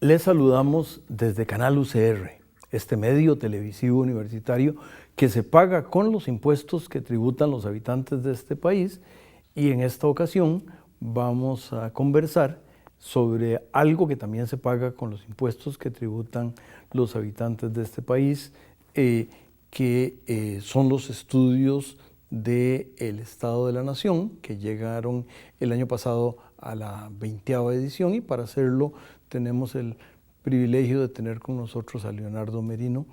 Les saludamos desde Canal UCR, este medio televisivo universitario que se paga con los impuestos que tributan los habitantes de este país, y en esta ocasión vamos a conversar sobre algo que también se paga con los impuestos que tributan los habitantes de este país, que son los estudios del Estado de la Nación, que llegaron el año pasado a la 20ª edición, y para hacerlo tenemos el privilegio de tener con nosotros a Leonardo Merino,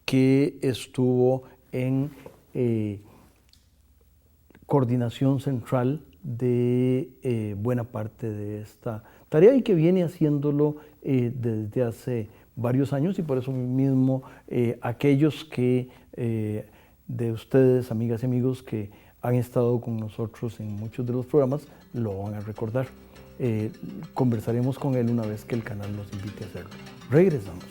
que estuvo en coordinación central de buena parte de esta tarea y que viene haciéndolo desde hace varios años, y por eso mismo aquellos que de ustedes, amigas y amigos, que han estado con nosotros en muchos de los programas, lo van a recordar. Conversaremos con él una vez que el canal nos invite a hacerlo. Regresamos.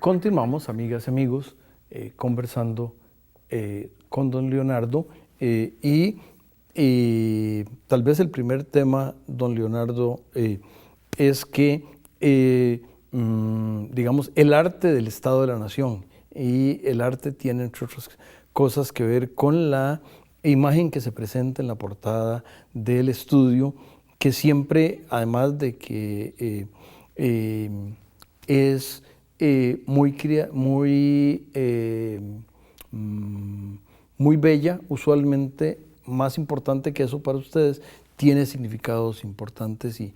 Continuamos, amigas y amigos, conversando con don Leonardo, y tal vez el primer tema, don Leonardo, es que, digamos, el arte del Estado de la Nación, y el arte tiene, entre otras cosas, que ver con la imagen que se presenta en la portada del estudio, que siempre, además de que es muy bella, usualmente más importante que eso para ustedes, tiene significados importantes. Y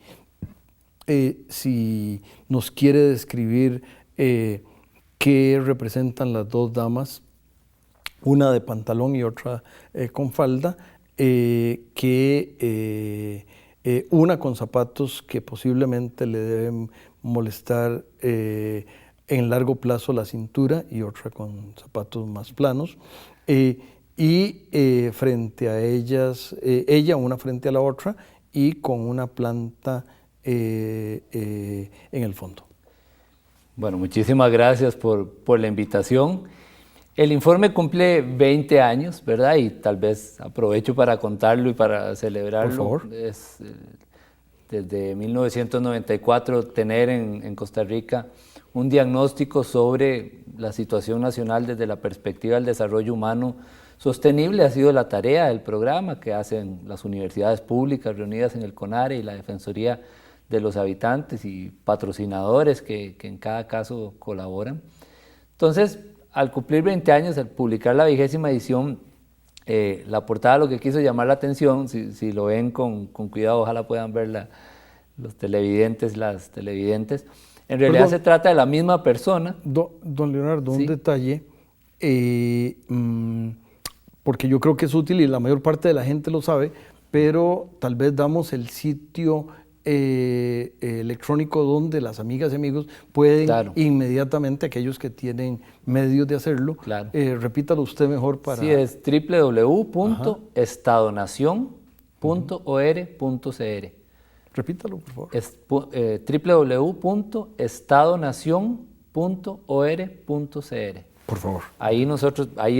si nos quiere describir qué representan las dos damas, una de pantalón y otra con falda, una con zapatos que posiblemente le deben molestar en largo plazo la cintura, y otra con zapatos más planos, y frente a ellas, ella una frente a la otra y con una planta en el fondo. Bueno, muchísimas gracias por la invitación. El informe cumple 20 años, ¿verdad? Y tal vez aprovecho para contarlo y para celebrarlo. Por favor. Es, desde 1994 tener en Costa Rica un diagnóstico sobre la situación nacional desde la perspectiva del desarrollo humano sostenible ha sido la tarea del programa que hacen las universidades públicas reunidas en el CONARE y la Defensoría de los Habitantes y patrocinadores que en cada caso colaboran. Entonces, al cumplir 20 años, al publicar la 20ª edición, la portada lo que quiso llamar la atención, si lo ven con cuidado, ojalá puedan ver los televidentes, las televidentes. En realidad, perdón, se trata de la misma persona. Don Leonardo, ¿sí? Un detalle, porque yo creo que es útil y la mayor parte de la gente lo sabe, pero tal vez damos el sitio electrónico donde las amigas y amigos pueden inmediatamente, aquellos que tienen medios de hacerlo. Repítalo usted mejor para... Sí, es www.estadonacion.or.cr. Repítalo, por favor. Es www.estadonacion.or.cr. Por favor. Ahí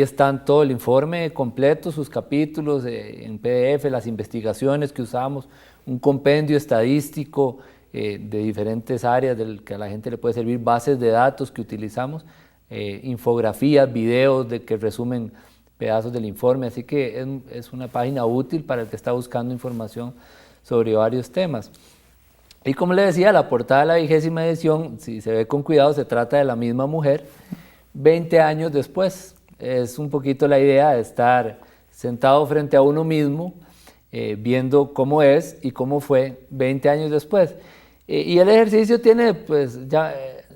están todo el informe completo, sus capítulos en PDF, las investigaciones que usamos, un compendio estadístico de diferentes áreas que a la gente le puede servir, bases de datos que utilizamos, infografías, videos que resumen pedazos del informe, así que es una página útil para el que está buscando información sobre varios temas. Y como le decía, la portada de la 20ª edición, si se ve con cuidado, se trata de la misma mujer 20 años después. Es un poquito la idea de estar sentado frente a uno mismo, viendo cómo es y cómo fue 20 años después. Y el ejercicio tiene, pues,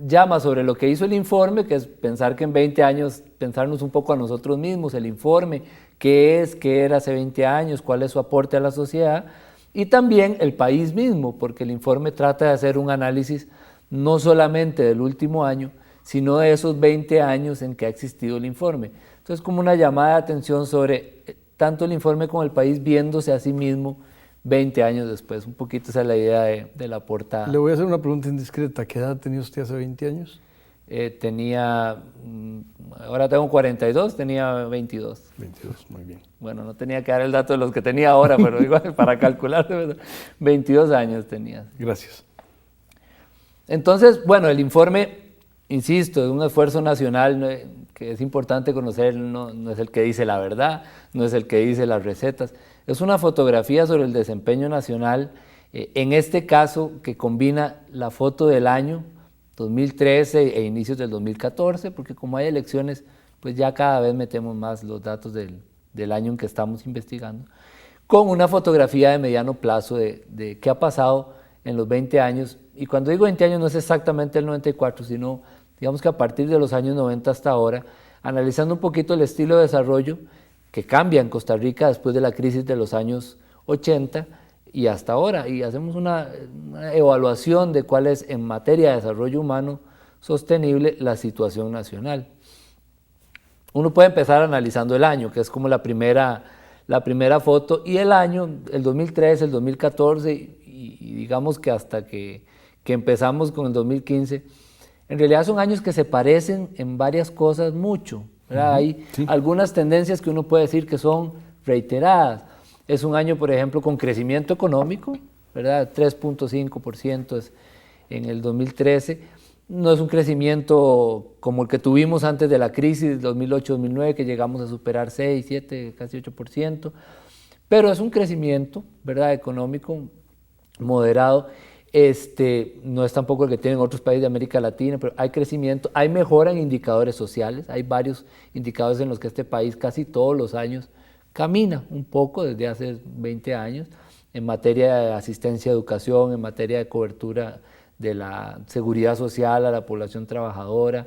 llama sobre lo que hizo el informe, que es pensar que en 20 años, pensarnos un poco a nosotros mismos, el informe, qué era hace 20 años, cuál es su aporte a la sociedad, y también el país mismo, porque el informe trata de hacer un análisis no solamente del último año, sino de esos 20 años en que ha existido el informe. Entonces, como una llamada de atención sobre tanto el informe como el país viéndose a sí mismo 20 años después. Un poquito esa es la idea de la portada. Le voy a hacer una pregunta indiscreta. ¿Qué edad tenía usted hace 20 años? Ahora tengo 42, tenía 22. 22, muy bien. Bueno, no tenía que dar el dato de los que tenía ahora, pero igual para calcular, 22 años tenía. Gracias. Entonces, bueno, el informe, insisto, es un esfuerzo nacional que es importante conocer, no es el que dice la verdad, no es el que dice las recetas, es una fotografía sobre el desempeño nacional, en este caso que combina la foto del año 2013 e inicios del 2014, porque como hay elecciones, pues ya cada vez metemos más los datos del año en que estamos investigando, con una fotografía de mediano plazo de qué ha pasado en los 20 años, y cuando digo 20 años no es exactamente el 94, sino digamos que a partir de los años 90 hasta ahora, analizando un poquito el estilo de desarrollo que cambia en Costa Rica después de la crisis de los años 80 y hasta ahora, y hacemos una evaluación de cuál es en materia de desarrollo humano sostenible la situación nacional. Uno puede empezar analizando el año, que es como la primera foto, y el año, el 2013, el 2014, y digamos que hasta que empezamos con el 2015, en realidad son años que se parecen en varias cosas mucho, ¿verdad? Hay algunas tendencias que uno puede decir que son reiteradas. Es un año, por ejemplo, con crecimiento económico, ¿verdad? 3.5% es en el 2013. No es un crecimiento como el que tuvimos antes de la crisis del 2008-2009, que llegamos a superar 6, 7, casi 8%, pero es un crecimiento, ¿verdad?, económico moderado. No es tampoco el que tienen otros países de América Latina, pero hay crecimiento, hay mejora en indicadores sociales, hay varios indicadores en los que este país casi todos los años camina un poco desde hace 20 años en materia de asistencia a educación, en materia de cobertura de la seguridad social a la población trabajadora,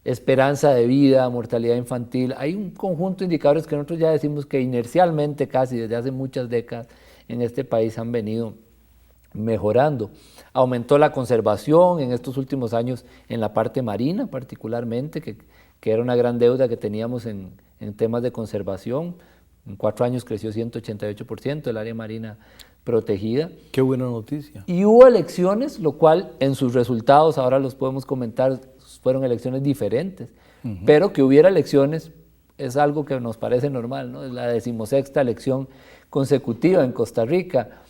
esperanza de vida, mortalidad infantil. Hay un conjunto de indicadores que nosotros ya decimos que inercialmente casi desde hace muchas décadas en este país han venido mejorando. Aumentó la conservación en estos últimos años en la parte marina particularmente, que era una gran deuda que teníamos en temas de conservación. En 4 años creció 188% el área marina protegida. Qué buena noticia. Y hubo elecciones, lo cual en sus resultados, ahora los podemos comentar, fueron elecciones diferentes, pero que hubiera elecciones es algo que nos parece normal, ¿no? Es la 16ª elección consecutiva en Costa Rica,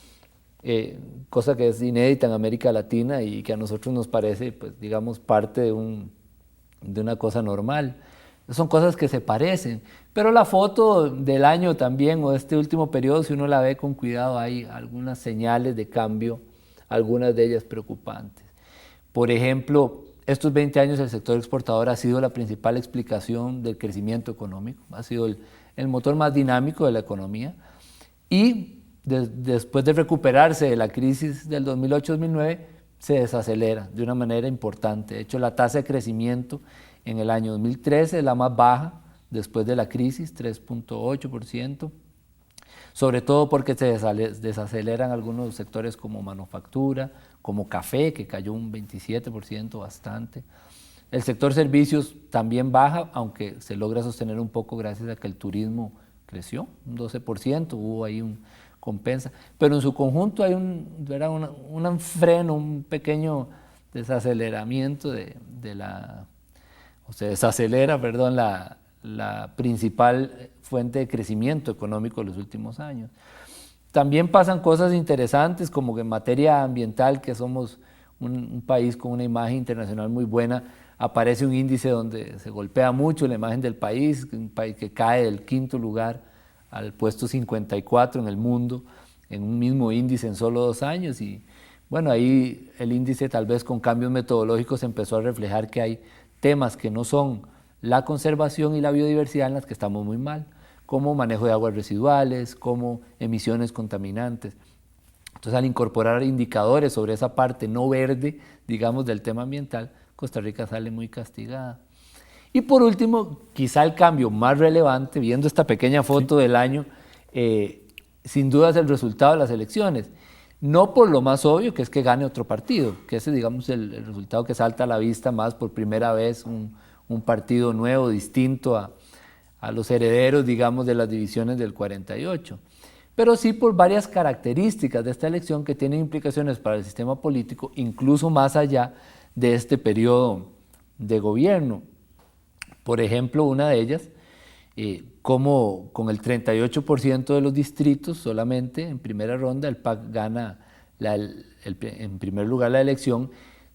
cosa que es inédita en América Latina y que a nosotros nos parece, pues, digamos, parte de una cosa normal. Son cosas que se parecen, pero la foto del año también, o de este último periodo, si uno la ve con cuidado, hay algunas señales de cambio, algunas de ellas preocupantes. Por ejemplo, estos 20 años el sector exportador ha sido la principal explicación del crecimiento económico, ha sido el motor más dinámico de la economía, y después de recuperarse de la crisis del 2008-2009, se desacelera de una manera importante. De hecho, la tasa de crecimiento en el año 2013 es la más baja después de la crisis, 3.8%, sobre todo porque se desaceleran algunos sectores como manufactura, como café, que cayó un 27%, bastante. El sector servicios también baja, aunque se logra sostener un poco gracias a que el turismo creció, un 12%, hubo ahí un compensa, pero en su conjunto hay un freno, un pequeño desaceleramiento se desacelera, perdón, la principal fuente de crecimiento económico de los últimos años. También pasan cosas interesantes, como que en materia ambiental, que somos un país con una imagen internacional muy buena, aparece un índice donde se golpea mucho la imagen del país, un país que cae del 5º lugar al puesto 54 en el mundo, en un mismo índice en solo 2 años, y bueno, ahí el índice tal vez con cambios metodológicos empezó a reflejar que hay temas que no son la conservación y la biodiversidad en las que estamos muy mal, como manejo de aguas residuales, como emisiones contaminantes. Entonces, al incorporar indicadores sobre esa parte no verde, digamos, del tema ambiental, Costa Rica sale muy castigada. Y por último, quizá el cambio más relevante, viendo esta pequeña foto del año, sin duda es el resultado de las elecciones. No por lo más obvio, que es que gane otro partido, que ese, digamos, el resultado que salta a la vista más por primera vez, un partido nuevo, distinto a los herederos, digamos, de las divisiones del 48. pero sí por varias características de esta elección que tienen implicaciones para el sistema político, incluso más allá de este periodo de gobierno. Por ejemplo, una de ellas, como con el 38% de los distritos solamente en primera ronda, el PAC gana en primer lugar la elección,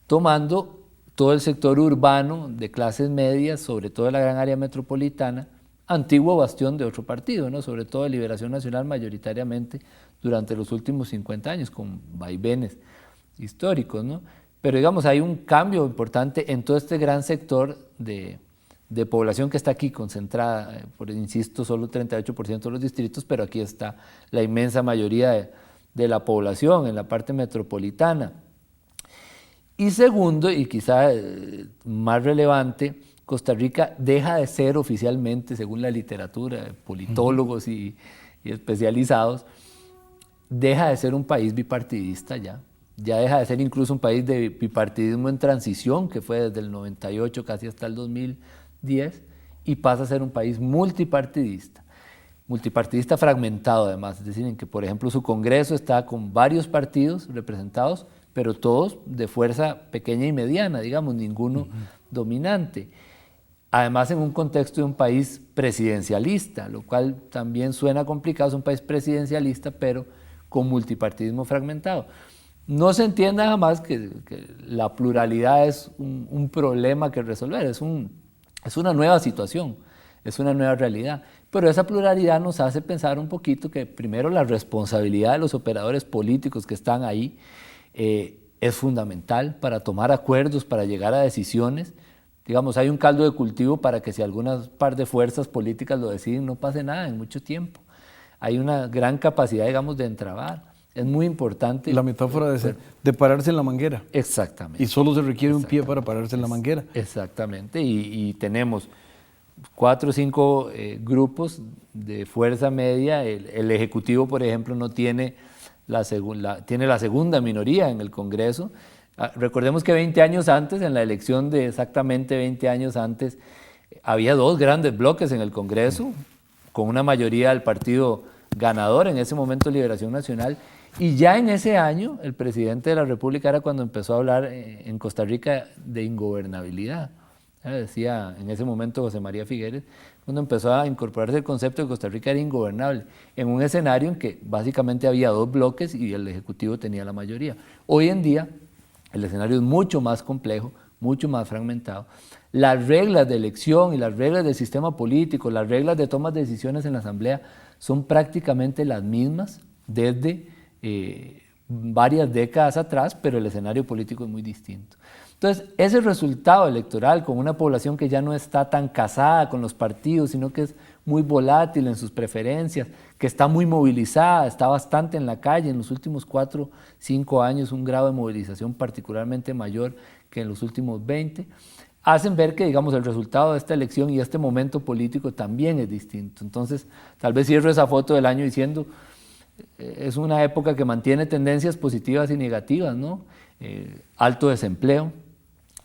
tomando todo el sector urbano de clases medias, sobre todo la gran área metropolitana, antiguo bastión de otro partido, ¿no? Sobre todo de Liberación Nacional mayoritariamente durante los últimos 50 años, con vaivenes históricos, ¿no? Pero digamos, hay un cambio importante en todo este gran sector de población que está aquí concentrada, por insisto, solo 38% de los distritos, pero aquí está la inmensa mayoría de la población en la parte metropolitana. Y segundo, y quizá más relevante, Costa Rica deja de ser oficialmente, según la literatura, politólogos y especializados, deja de ser un país bipartidista ya deja de ser incluso un país de bipartidismo en transición, que fue desde el 98 casi hasta el 2010, y pasa a ser un país multipartidista fragmentado además, es decir, en que por ejemplo su Congreso está con varios partidos representados, pero todos de fuerza pequeña y mediana, digamos, ninguno dominante. Además, en un contexto de un país presidencialista, lo cual también suena complicado, es un país presidencialista, pero con multipartidismo fragmentado. No se entienda jamás que la pluralidad es un problema que resolver, es una nueva situación, es una nueva realidad. Pero esa pluralidad nos hace pensar un poquito que primero la responsabilidad de los operadores políticos que están ahí es fundamental para tomar acuerdos, para llegar a decisiones. Digamos, hay un caldo de cultivo para que si algunas par de fuerzas políticas lo deciden no pase nada en mucho tiempo. Hay una gran capacidad, digamos, de entrabar. Es muy importante. La metáfora de pararse en la manguera. Exactamente. Y solo se requiere un pie para pararse en la manguera. Exactamente. Y tenemos 4 o 5 grupos de fuerza media. El Ejecutivo, por ejemplo, no tiene tiene la segunda minoría en el Congreso. Recordemos que 20 años antes, en la elección de exactamente 20 años antes, había 2 grandes bloques en el Congreso, con una mayoría del partido ganador, en ese momento Liberación Nacional, y ya en ese año el presidente de la República era cuando empezó a hablar en Costa Rica de ingobernabilidad. Decía en ese momento José María Figueres, cuando empezó a incorporarse el concepto de que Costa Rica era ingobernable, en un escenario en que básicamente había 2 bloques y el Ejecutivo tenía la mayoría. Hoy en día el escenario es mucho más complejo, mucho más fragmentado. Las reglas de elección y las reglas del sistema político, las reglas de toma de decisiones en la Asamblea son prácticamente las mismas desde varias décadas atrás, pero el escenario político es muy distinto. Entonces, ese resultado electoral con una población que ya no está tan casada con los partidos, sino que es muy volátil en sus preferencias, que está muy movilizada, está bastante en la calle, en los últimos 4 o 5 años un grado de movilización particularmente mayor que en los últimos 20, hacen ver que, digamos, el resultado de esta elección y este momento político también es distinto. Entonces, tal vez cierro esa foto del año diciendo, es una época que mantiene tendencias positivas y negativas, ¿no? Alto desempleo,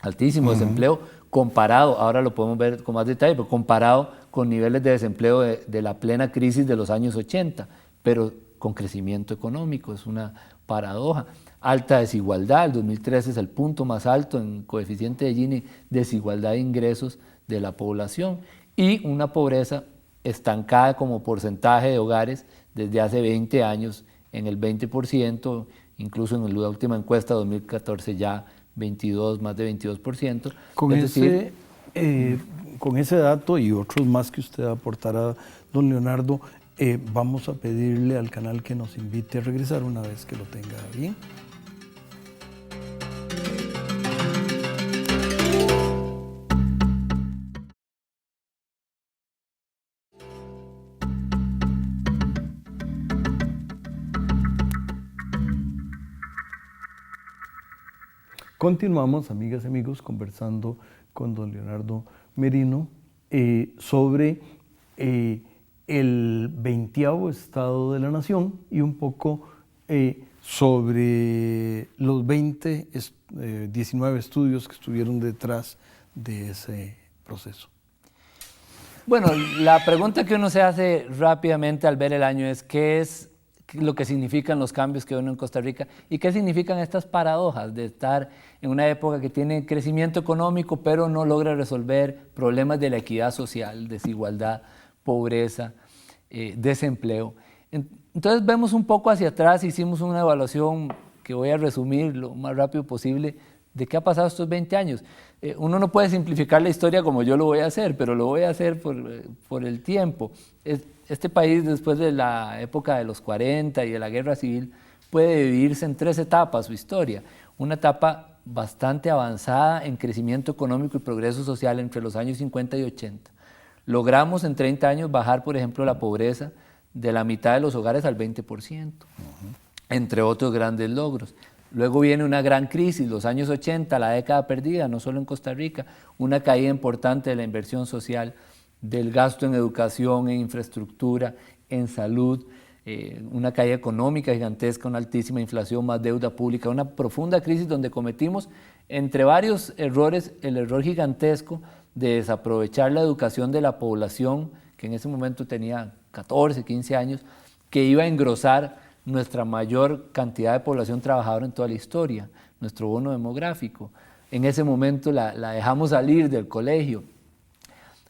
altísimo desempleo, comparado, ahora lo podemos ver con más detalle, pero comparado con niveles de desempleo de la plena crisis de los años 80, pero con crecimiento económico, es una paradoja. Alta desigualdad, el 2013 es el punto más alto en coeficiente de Gini, desigualdad de ingresos de la población y una pobreza estancada como porcentaje de hogares desde hace 20 años en el 20%, incluso en la última encuesta 2014 ya 22, más de 22%. Con ese dato y otros más que usted aportará, don Leonardo, vamos a pedirle al canal que nos invite a regresar una vez que lo tenga bien. Continuamos, amigas y amigos, conversando con don Leonardo Merino sobre el 20º Estado de la Nación y un poco sobre los 19 estudios que estuvieron detrás de ese proceso. Bueno, la pregunta que uno se hace rápidamente al ver el año es ¿qué es lo que significan los cambios que uno en Costa Rica y qué significan estas paradojas de estar en una época que tiene crecimiento económico pero no logra resolver problemas de la equidad social, desigualdad, pobreza, desempleo. Entonces vemos un poco hacia atrás, hicimos una evaluación que voy a resumir lo más rápido posible de qué ha pasado estos 20 años. Uno no puede simplificar la historia como yo lo voy a hacer, pero lo voy a hacer por el tiempo. Este país, después de la época de los 40 y de la guerra civil, puede dividirse en 3 etapas su historia. Una etapa bastante avanzada en crecimiento económico y progreso social entre los años 50 y 80. Logramos en 30 años bajar, por ejemplo, la pobreza de la mitad de los hogares al 20%, entre otros grandes logros. Luego viene una gran crisis, los años 80, la década perdida, no solo en Costa Rica, una caída importante de la inversión social, del gasto en educación, en infraestructura, en salud, una caída económica gigantesca, una altísima inflación, más deuda pública, una profunda crisis donde cometimos, entre varios errores, el error gigantesco de desaprovechar la educación de la población, que en ese momento tenía 14, 15 años, que iba a engrosar nuestra mayor cantidad de población trabajadora en toda la historia, nuestro bono demográfico. En ese momento la dejamos salir del colegio.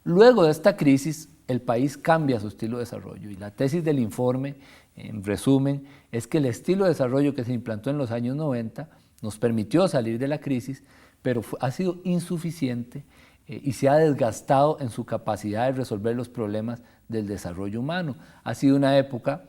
Luego de esta crisis, el país cambia su estilo de desarrollo y la tesis del informe, en resumen, es que el estilo de desarrollo que se implantó en los años 90 nos permitió salir de la crisis, pero ha sido insuficiente y se ha desgastado en su capacidad de resolver los problemas del desarrollo humano. Ha sido una época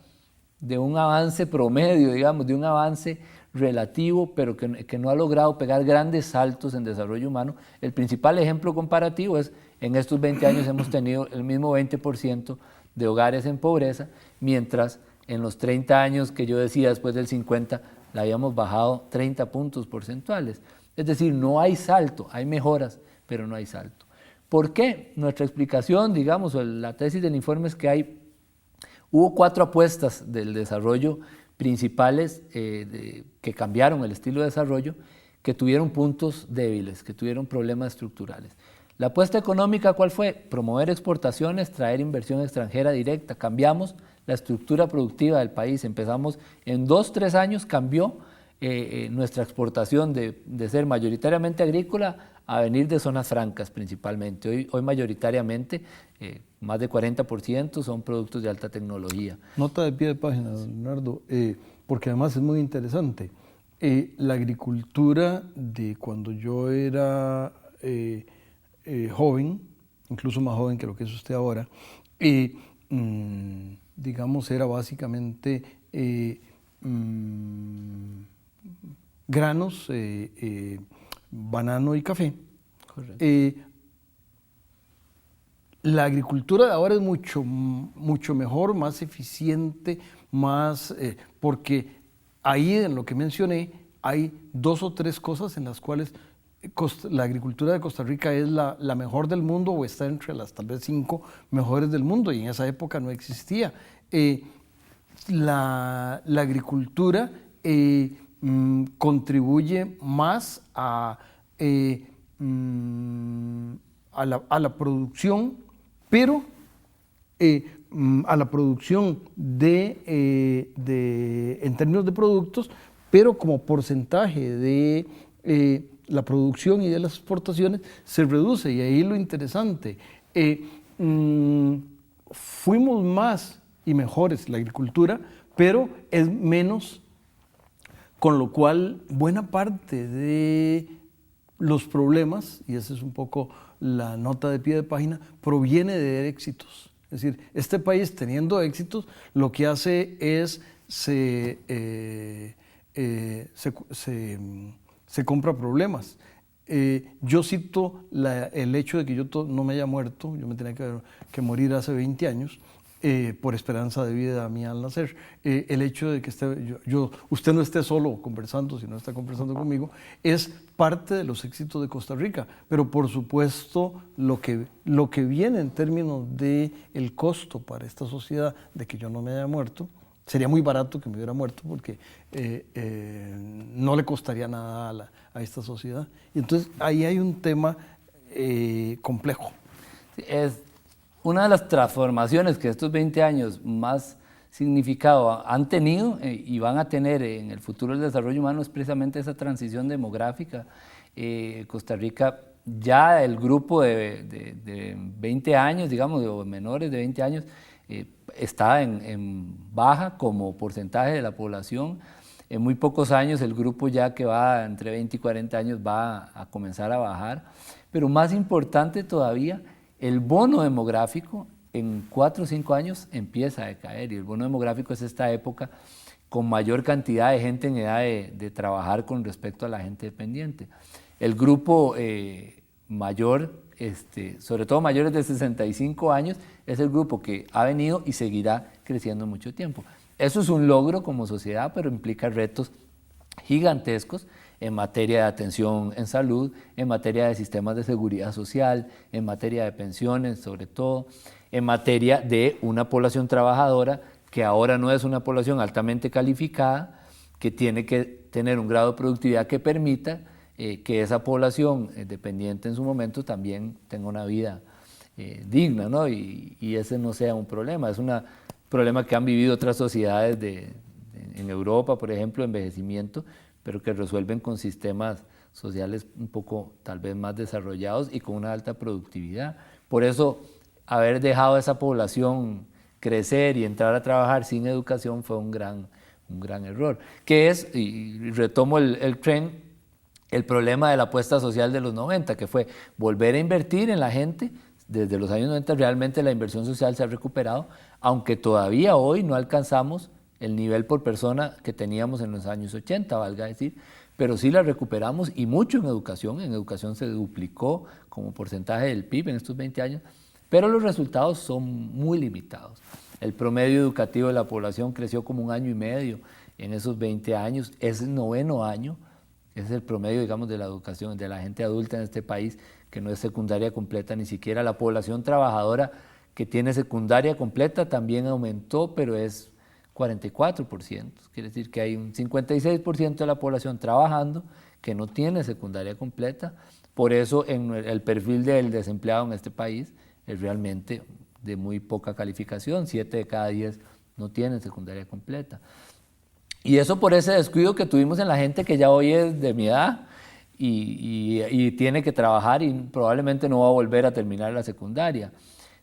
de un avance promedio, digamos, de un avance relativo, pero que no ha logrado pegar grandes saltos en desarrollo humano. El principal ejemplo comparativo es, en estos 20 años hemos tenido el mismo 20% de hogares en pobreza, mientras en los 30 años que yo decía después del 50, la habíamos bajado 30 puntos porcentuales. Es decir, no hay salto, hay mejoras, pero no hay salto. ¿Por qué? Nuestra explicación, digamos, o la tesis del informe es que hubo 4 apuestas del desarrollo principales que cambiaron el estilo de desarrollo, que tuvieron puntos débiles, que tuvieron problemas estructurales. La apuesta económica, ¿cuál fue? Promover exportaciones, traer inversión extranjera directa. Cambiamos la estructura productiva del país. Empezamos, en 2, 3 años cambió nuestra exportación de ser mayoritariamente agrícola a venir de zonas francas principalmente. Hoy mayoritariamente, más de 40% son productos de alta tecnología. Nota de pie de página, don Leonardo, porque además es muy interesante. La agricultura de cuando yo era joven, incluso más joven que lo que es usted ahora, digamos, era básicamente granos, banano y café. Correcto. La agricultura de ahora es mucho mejor, más eficiente, más porque ahí en lo que mencioné hay 2 o 3 cosas en las cuales la agricultura de Costa Rica es la mejor del mundo o está entre las tal vez 5 mejores del mundo, y en esa época no existía. La agricultura contribuye más a la producción, pero a la producción en términos de productos, pero como porcentaje de la producción y de las exportaciones se reduce, y ahí lo interesante. Fuimos más y mejores la agricultura, pero es menos, con lo cual buena parte de los problemas, y esa es un poco la nota de pie de página, proviene de éxitos. Es decir, este país teniendo éxitos, lo que hace es se compra problemas. Yo cito el hecho de que yo no me haya muerto, yo me tenía que morir hace 20 años, por esperanza de vida mía al nacer. El hecho de que usted no esté solo conversando, sino está conversando conmigo, es parte de los éxitos de Costa Rica. Pero por supuesto, lo que viene en términos de el costo para esta sociedad de que yo no me haya muerto, sería muy barato que me hubiera muerto, porque no le costaría nada a esta sociedad. Y entonces ahí hay un tema complejo. Es una de las transformaciones que estos 20 años más significado han tenido y van a tener en el futuro del desarrollo humano es precisamente esa transición demográfica. Costa Rica, ya el grupo de 20 años, digamos, o menores de 20 años, está en baja como porcentaje de la población. En muy pocos años el grupo ya que va entre 20 y 40 años va a comenzar a bajar. Pero más importante todavía, el bono demográfico en 4 o 5 años empieza a decaer, y el bono demográfico es esta época con mayor cantidad de gente en edad de trabajar con respecto a la gente dependiente. El grupo mayor, sobre todo mayores de 65 años, es el grupo que ha venido y seguirá creciendo mucho tiempo. Eso es un logro como sociedad, pero implica retos gigantescos en materia de atención en salud, en materia de sistemas de seguridad social, en materia de pensiones sobre todo, en materia de una población trabajadora que ahora no es una población altamente calificada, que tiene que tener un grado de productividad que permita que esa población dependiente en su momento también tenga una vida digna, ¿no? Y ese no sea un problema, es un problema que han vivido otras sociedades en Europa, por ejemplo, envejecimiento, pero que resuelven con sistemas sociales un poco tal vez más desarrollados y con una alta productividad. Por eso, haber dejado a esa población crecer y entrar a trabajar sin educación fue un gran error, que es, y retomo el tren, el problema de la apuesta social de los 90, que fue volver a invertir en la gente. Desde los años 90 realmente la inversión social se ha recuperado, aunque todavía hoy no alcanzamos el nivel por persona que teníamos en los años 80, valga decir, pero sí la recuperamos y mucho en educación se duplicó como porcentaje del PIB en estos 20 años, pero los resultados son muy limitados. El promedio educativo de la población creció como 1 año y medio en esos 20 años, es el 9º año, es el promedio, digamos, de la educación de la gente adulta en este país, que no es secundaria completa ni siquiera. La población trabajadora que tiene secundaria completa también aumentó, pero es 44%, quiere decir que hay un 56% de la población trabajando que no tiene secundaria completa. Por eso el perfil del desempleado en este país es realmente de muy poca calificación, 7 de cada 10 no tienen secundaria completa. Y eso por ese descuido que tuvimos en la gente que ya hoy es de mi edad y tiene que trabajar y probablemente no va a volver a terminar la secundaria.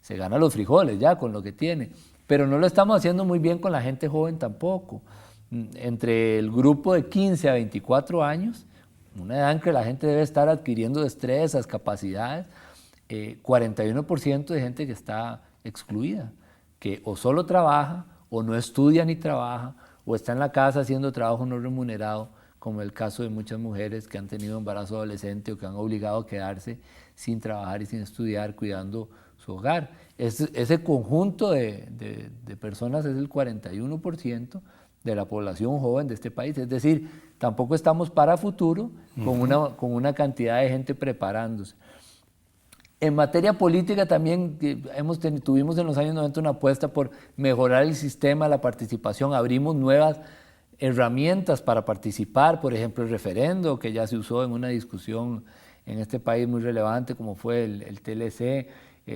Se gana los frijoles ya con lo que tiene, pero no lo estamos haciendo muy bien con la gente joven tampoco. Entre el grupo de 15 a 24 años, una edad en que la gente debe estar adquiriendo destrezas, capacidades, 41% de gente que está excluida, que o solo trabaja, o no estudia ni trabaja, o está en la casa haciendo trabajo no remunerado, como el caso de muchas mujeres que han tenido embarazo adolescente o que han obligado a quedarse sin trabajar y sin estudiar, cuidando su hogar. Ese conjunto de personas es el 41% de la población joven de este país, es decir, tampoco estamos para futuro con una cantidad de gente preparándose. En materia política también tuvimos en los años 90 una apuesta por mejorar el sistema, la participación, abrimos nuevas herramientas para participar, por ejemplo el referendo, que ya se usó en una discusión en este país muy relevante como fue el TLC,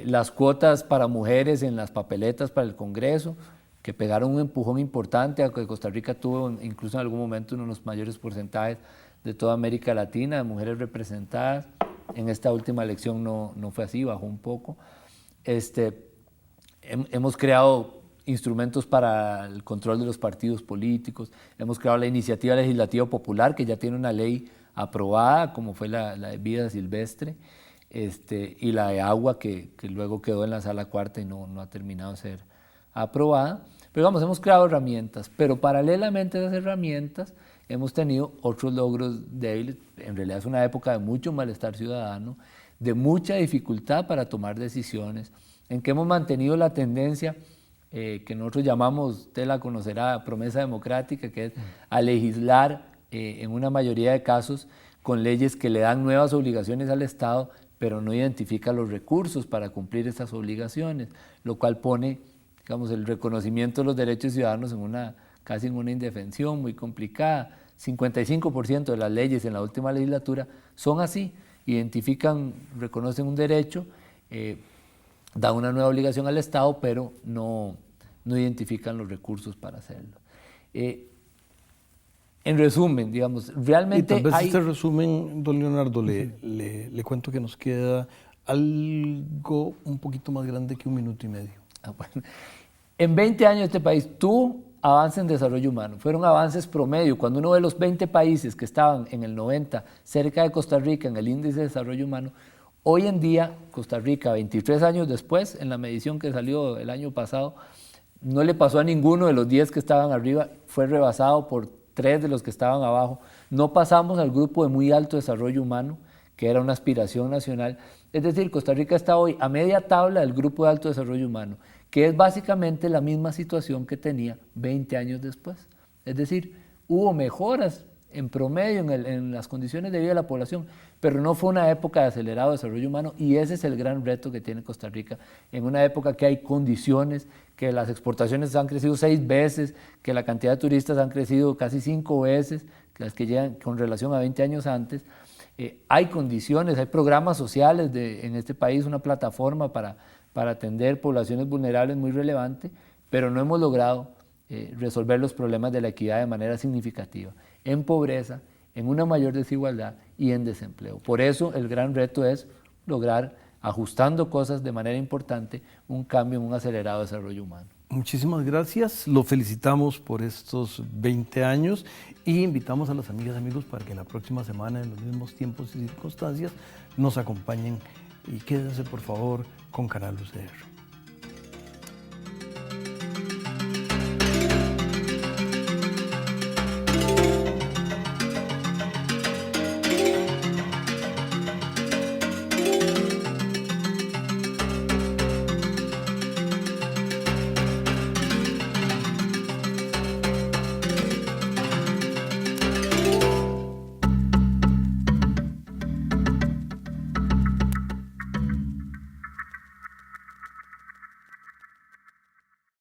las cuotas para mujeres en las papeletas para el Congreso, que pegaron un empujón importante, a que Costa Rica tuvo incluso en algún momento uno de los mayores porcentajes de toda América Latina de mujeres representadas. En esta última elección no fue así, bajó un poco. Hemos creado instrumentos para el control de los partidos políticos, hemos creado la Iniciativa Legislativa Popular, que ya tiene una ley aprobada, como fue la de vida silvestre, y la de agua, que luego quedó en la sala cuarta y no ha terminado de ser aprobada. Pero vamos, hemos creado herramientas, pero paralelamente a esas herramientas hemos tenido otros logros débiles. En realidad es una época de mucho malestar ciudadano, de mucha dificultad para tomar decisiones, en que hemos mantenido la tendencia que nosotros llamamos, usted la conocerá, promesa democrática, que es a legislar en una mayoría de casos con leyes que le dan nuevas obligaciones al Estado, pero no identifica los recursos para cumplir esas obligaciones, lo cual pone, digamos, el reconocimiento de los derechos ciudadanos casi en una indefensión muy complicada. 55% de las leyes en la última legislatura son así, identifican, reconocen un derecho, dan una nueva obligación al Estado, pero no no identifican los recursos para hacerlo. En resumen, digamos, realmente y tal vez hay... este resumen, don Leonardo, le cuento que nos queda algo un poquito más grande que 1 minuto y medio. Bueno. En 20 años este país tuvo avance en desarrollo humano. Fueron avances promedio. Cuando uno ve los 20 países que estaban en el 90 cerca de Costa Rica en el índice de desarrollo humano, hoy en día Costa Rica, 23 años después, en la medición que salió el año pasado, no le pasó a ninguno de los 10 que estaban arriba, fue rebasado por 3 de los que estaban abajo. No pasamos al grupo de muy alto desarrollo humano, que era una aspiración nacional. Es decir, Costa Rica está hoy a media tabla del grupo de alto desarrollo humano, que es básicamente la misma situación que tenía 20 años después. Es decir, hubo mejoras en promedio en las condiciones de vida de la población, pero no fue una época de acelerado desarrollo humano, y ese es el gran reto que tiene Costa Rica, en una época que hay condiciones, que las exportaciones han crecido 6 veces, que la cantidad de turistas han crecido casi 5 veces, que las que llegan con relación a 20 años antes. Hay condiciones, hay programas sociales en este país, una plataforma para atender poblaciones vulnerables muy relevante, pero no hemos logrado resolver los problemas de la equidad de manera significativa, en pobreza, en una mayor desigualdad y en desempleo. Por eso el gran reto es lograr, ajustando cosas de manera importante, un cambio en un acelerado desarrollo humano. Muchísimas gracias, lo felicitamos por estos 20 años y invitamos a las amigas y amigos para que la próxima semana, en los mismos tiempos y circunstancias, nos acompañen y quédense por favor con Canal UCR.